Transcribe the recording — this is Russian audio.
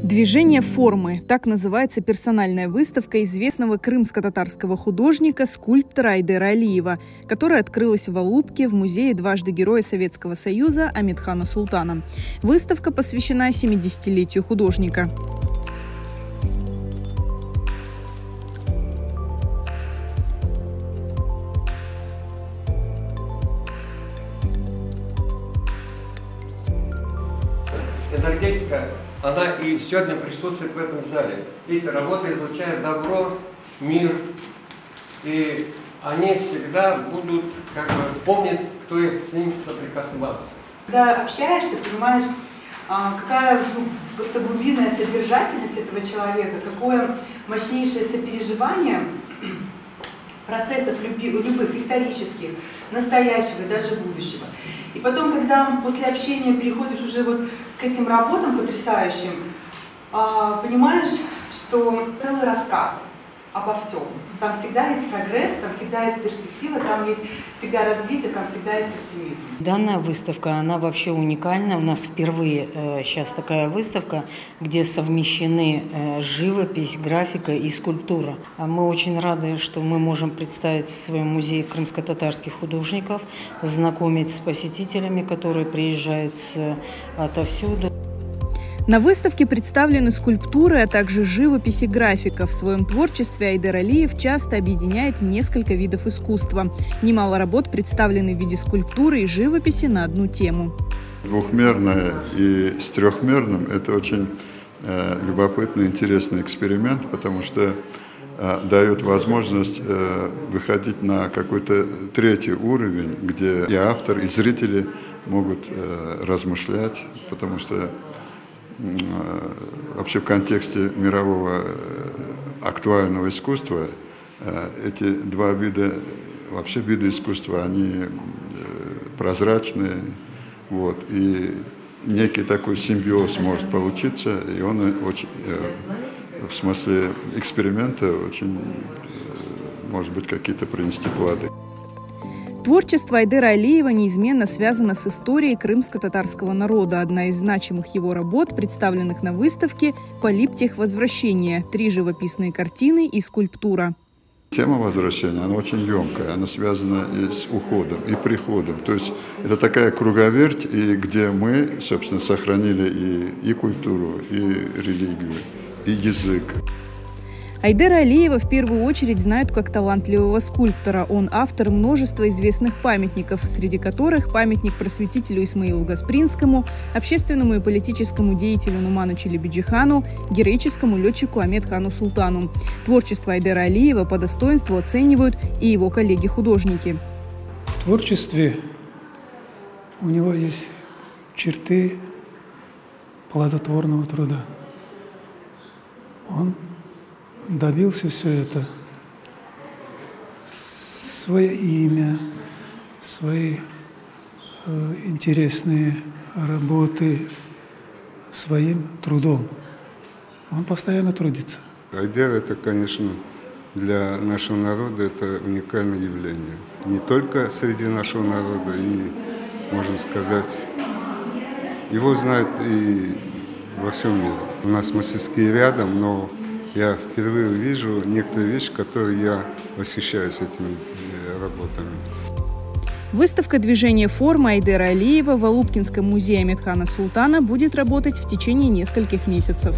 Движение формы – так называется персональная выставка известного крымско-татарского художника, скульптора Айдера Алиева, которая открылась в Алупке в музее дважды Героя Советского Союза Амедхана Султана. Выставка посвящена 70-летию художника. Энергетика, она и сегодня присутствует в этом зале. Эти работы излучают добро, мир, и они всегда будут помнить, кто с ним соприкасался. Когда общаешься, понимаешь, какая просто глубинная содержательность этого человека, какое мощнейшее сопереживание процессов любых исторических, настоящего и даже будущего. И потом, когда после общения переходишь уже вот к этим работам потрясающим, понимаешь, что целый рассказ обо всем. Там всегда есть прогресс, там всегда есть перспектива, там есть всегда развитие, там всегда есть оптимизм. Данная выставка, она вообще уникальна. У нас впервые сейчас такая выставка, где совмещены живопись, графика и скульптура. Мы очень рады, что мы можем представить в своем музее крымско-татарских художников, знакомить с посетителями, которые приезжают отовсюду. На выставке представлены скульптуры, а также живопись и графика. В своем творчестве Айдер Алиев часто объединяет несколько видов искусства. Немало работ представлены в виде скульптуры и живописи на одну тему. Двухмерное и с трехмерным – это очень любопытный, интересный эксперимент, потому что дает возможность выходить на какой-то третий уровень, где и автор, и зрители могут размышлять, потому что вообще в контексте мирового актуального искусства эти два вида, вообще виды искусства, они прозрачные, вот, и некий такой симбиоз может получиться, и он очень, в смысле эксперимента очень, может быть, какие-то принести плоды. Творчество Айдера Алиева неизменно связано с историей крымско-татарского народа. Одна из значимых его работ, представленных на выставке «Полиптих возвращение», 3 живописные картины и скульптура. Тема возвращения, она очень емкая, она связана и с уходом, и приходом. То есть это такая круговерть, и где мы, собственно, сохранили и культуру, и религию, и язык. Айдера Алиева в первую очередь знают как талантливого скульптора. Он автор множества известных памятников, среди которых памятник просветителю Исмаилу Гаспринскому, общественному и политическому деятелю Нуману Челебиджихану, героическому летчику Амедхану Султану. Творчество Айдера Алиева по достоинству оценивают и его коллеги-художники. В творчестве у него есть черты плодотворного труда. Он добился все это, свое имя, свои интересные работы, своим трудом. Он постоянно трудится. Айдер – это, конечно, для нашего народа это уникальное явление. Не только среди нашего народа, и, можно сказать, его знают и во всем мире. У нас мастерские рядом, но я впервые вижу некоторые вещи, которые я восхищаюсь этими работами. Выставка «Движение формы» Айдера Алиева в Алупкинском музее Амедхана Султана будет работать в течение нескольких месяцев.